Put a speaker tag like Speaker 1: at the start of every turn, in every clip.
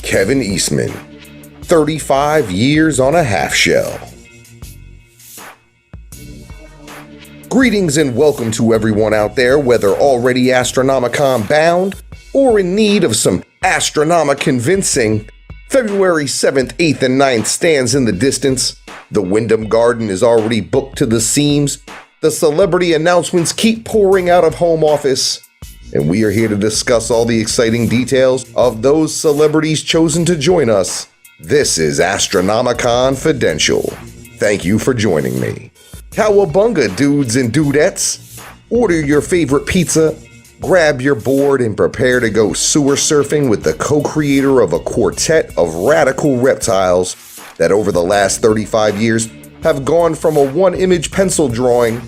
Speaker 1: Kevin Eastman, 35 years on a half shell. Greetings and welcome to everyone out there, whether already Astronomicon bound or in need of some Astronomiconvincing. February 7th, 8th, and 9th stands in the distance. The Wyndham Garden is already booked to the seams. The celebrity announcements keep pouring out of home office. And we are here to discuss all the exciting details of those celebrities chosen to join us. This is Astronomiconfidential. Thank you for joining me. Cowabunga, dudes and dudettes. Order your favorite pizza, grab your board, and prepare to go sewer surfing with the co-creator of a quartet of radical reptiles that over the last 35 years have gone from a one-image pencil drawing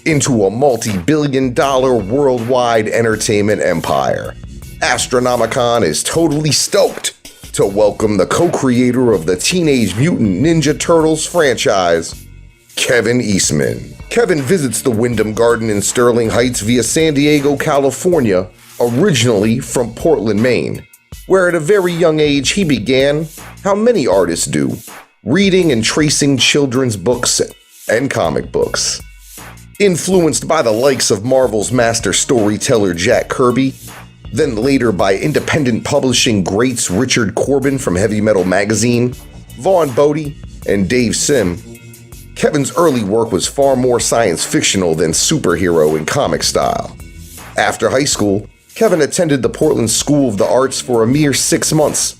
Speaker 1: into a multi-billion-dollar worldwide entertainment empire. Astronomicon is totally stoked to welcome the co-creator of the Teenage Mutant Ninja Turtles franchise, Kevin Eastman. Kevin visits the Wyndham Garden in Sterling Heights via San Diego, California, originally from Portland, Maine, where at a very young age he began, how many artists do, reading and tracing children's books and comic books. Influenced by the likes of Marvel's master storyteller Jack Kirby, then later by independent publishing greats Richard Corbin from Heavy Metal Magazine, Vaughn Bodie, and Dave Sim, Kevin's early work was far more science fictional than superhero in comic style. After high school, Kevin attended the Portland School of the Arts for a mere 6 months,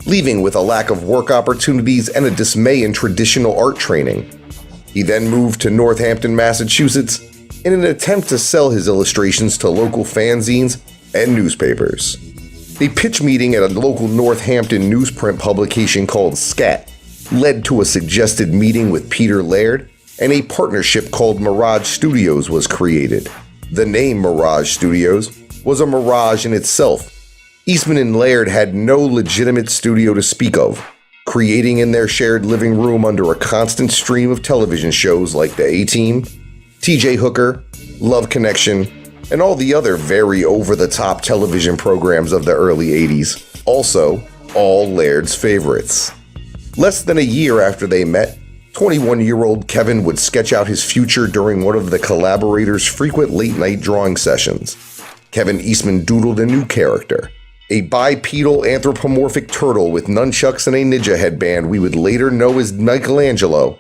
Speaker 1: leaving with a lack of work opportunities and a dismay in traditional art training. He then moved to Northampton, Massachusetts, in an attempt to sell his illustrations to local fanzines and newspapers. A pitch meeting at a local Northampton newsprint publication called Scat led to a suggested meeting with Peter Laird, and a partnership called Mirage Studios was created. The name Mirage Studios was a mirage in itself. Eastman and Laird had no legitimate studio to speak of, creating in their shared living room under a constant stream of television shows like The A-Team, TJ Hooker, Love Connection, and all the other very over-the-top television programs of the early 80s, also all Laird's favorites. Less than a year after they met, 21-year-old Kevin would sketch out his future during one of the collaborators' frequent late-night drawing sessions. Kevin Eastman doodled a new character, a bipedal anthropomorphic turtle with nunchucks and a ninja headband we would later know as Michelangelo.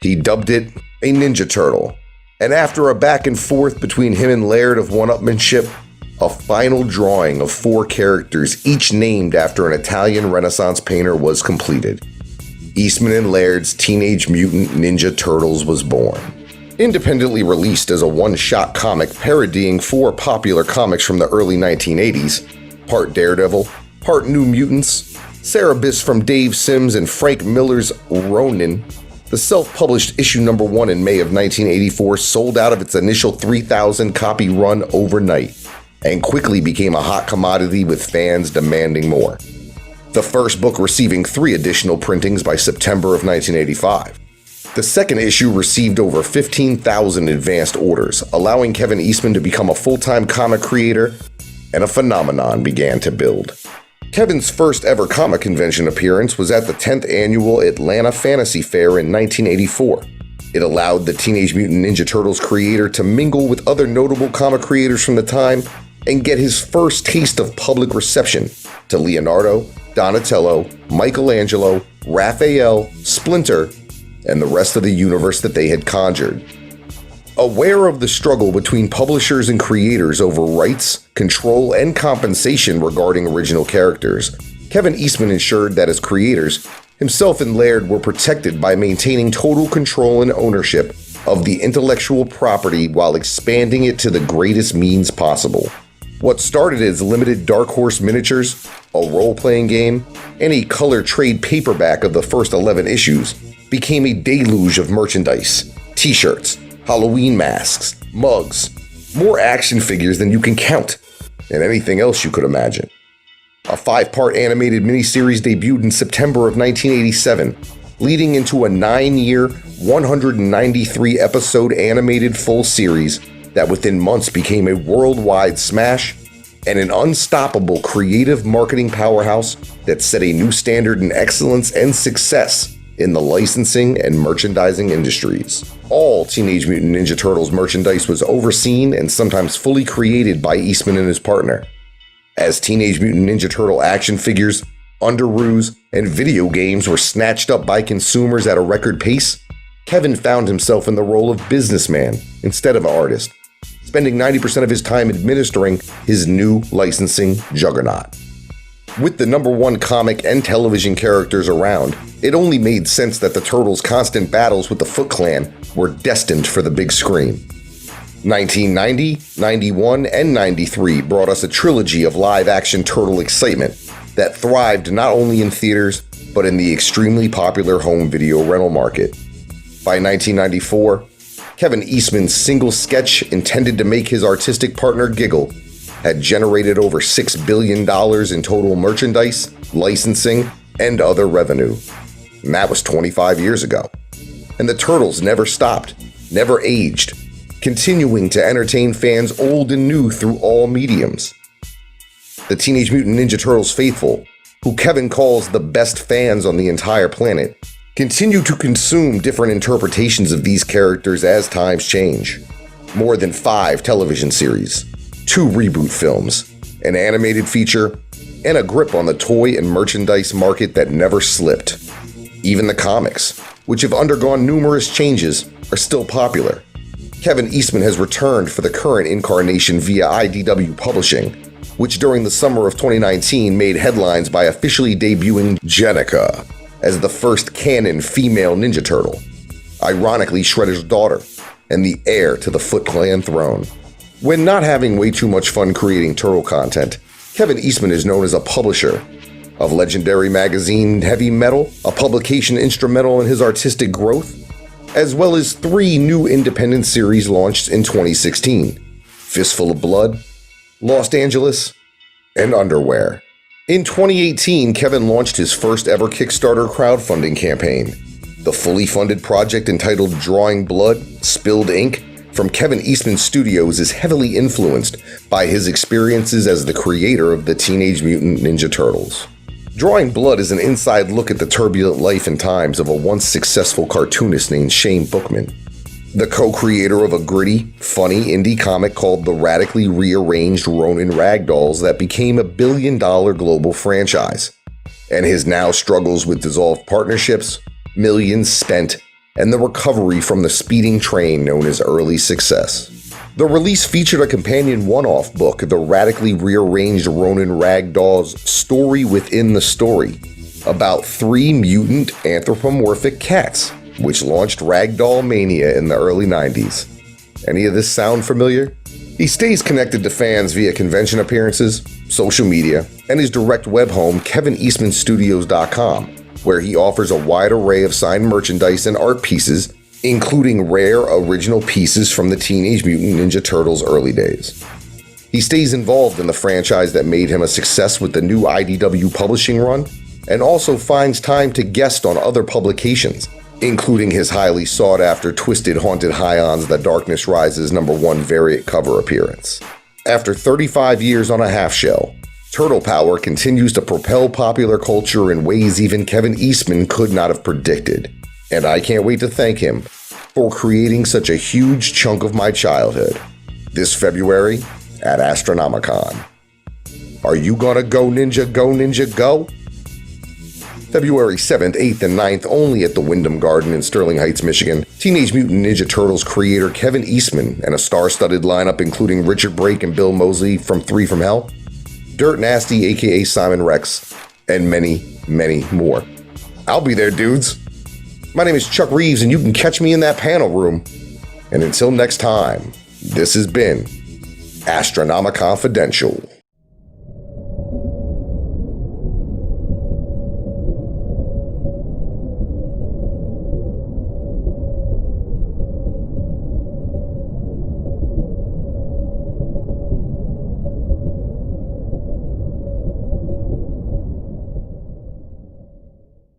Speaker 1: He dubbed it a Ninja Turtle, and after a back and forth between him and Laird of one-upmanship, a final drawing of 4 characters, each named after an Italian Renaissance painter, was completed. Eastman and Laird's Teenage Mutant Ninja Turtles was born. Independently released as a one-shot comic parodying 4 popular comics from the early 1980s, part Daredevil, part New Mutants, Cerebus from Dave Sims and Frank Miller's Ronin, the self-published issue number 1 in May of 1984 sold out of its initial 3,000 copy run overnight, and quickly became a hot commodity with fans demanding more. The first book receiving 3 additional printings by September of 1985. The second issue received over 15,000 advanced orders, allowing Kevin Eastman to become a full-time comic creator, and a phenomenon began to build. Kevin's first ever comic convention appearance was at the 10th annual Atlanta Fantasy Fair in 1984. It allowed the Teenage Mutant Ninja Turtles creator to mingle with other notable comic creators from the time and get his first taste of public reception to Leonardo, Donatello, Michelangelo, Raphael, Splinter, and the rest of the universe that they had conjured. Aware of the struggle between publishers and creators over rights, control, and compensation regarding original characters, Kevin Eastman ensured that as creators, himself and Laird were protected by maintaining total control and ownership of the intellectual property while expanding it to the greatest means possible. What started as limited Dark Horse miniatures, a role-playing game, and a color trade paperback of the first 11 issues became a deluge of merchandise, t-shirts, Halloween masks, mugs, more action figures than you can count, and anything else you could imagine. A 5-part animated miniseries debuted in September of 1987, leading into a 9-year, 193-episode animated full series that within months became a worldwide smash and an unstoppable creative marketing powerhouse that set a new standard in excellence and success in the licensing and merchandising industries. All Teenage Mutant Ninja Turtles merchandise was overseen and sometimes fully created by Eastman and his partner. As Teenage Mutant Ninja Turtle action figures, underoos, and video games were snatched up by consumers at a record pace, Kevin found himself in the role of businessman instead of artist, spending 90% of his time administering his new licensing juggernaut. With the #1 comic and television characters around, it only made sense that the Turtles' constant battles with the Foot Clan were destined for the big screen. 1990, 91, and 93 brought us a trilogy of live-action turtle excitement that thrived not only in theaters, but in the extremely popular home video rental market. By 1994, Kevin Eastman's single sketch intended to make his artistic partner giggle had generated over $6 billion in total merchandise, licensing, and other revenue. And that was 25 years ago. And the Turtles never stopped, never aged, continuing to entertain fans old and new through all mediums. The Teenage Mutant Ninja Turtles faithful, who Kevin calls the best fans on the entire planet, continue to consume different interpretations of these characters as times change. More than 5 television series, 2 reboot films, an animated feature, and a grip on the toy and merchandise market that never slipped. Even the comics, which have undergone numerous changes, are still popular. Kevin Eastman has returned for the current incarnation via IDW Publishing, which during the summer of 2019 made headlines by officially debuting Jennika as the first canon female Ninja Turtle, ironically Shredder's daughter, and the heir to the Foot Clan throne. When not having way too much fun creating turtle content, Kevin Eastman is known as a publisher of legendary magazine Heavy Metal, a publication instrumental in his artistic growth, as well as 3 new independent series launched in 2016, Fistful of Blood, Los Angeles, and Underwear. In 2018, Kevin launched his first ever Kickstarter crowdfunding campaign. The fully funded project entitled Drawing Blood, Spilled Ink from Kevin Eastman Studios is heavily influenced by his experiences as the creator of the Teenage Mutant Ninja Turtles. Drawing Blood is an inside look at the turbulent life and times of a once successful cartoonist named Shane Bookman, the co-creator of a gritty, funny indie comic called The Radically Rearranged Ronin Ragdolls that became a billion-dollar global franchise, and his now struggles with dissolved partnerships, millions spent, and the recovery from the speeding train known as early success. The release featured a companion one-off book, The Radically Rearranged Ronin Ragdolls Story Within the Story, about 3 mutant anthropomorphic cats, which launched Ragdoll Mania in the early 90s. Any of this sound familiar? He stays connected to fans via convention appearances, social media, and his direct web home, KevinEastmanStudios.com, where he offers a wide array of signed merchandise and art pieces, including rare original pieces from the Teenage Mutant Ninja Turtles early days. He stays involved in the franchise that made him a success with the new IDW publishing run, and also finds time to guest on other publications, including his highly sought-after Twisted Haunted Highon's The Darkness Rises #1 variant cover appearance. After 35 years on a half-shell, Turtle Power continues to propel popular culture in ways even Kevin Eastman could not have predicted. And I can't wait to thank him for creating such a huge chunk of my childhood this February at Astronomicon. Are you gonna go ninja, go ninja, go? February 7th, 8th, and 9th only at the Wyndham Garden in Sterling Heights, Michigan, Teenage Mutant Ninja Turtles creator Kevin Eastman and a star-studded lineup including Richard Brake and Bill Moseley from 3 from Hell, Dirt Nasty aka Simon Rex, and many, many more. I'll be there, dudes. My name is Chuck Reeves, and you can catch me in that panel room. And until next time, this has been Astronomiconfidential.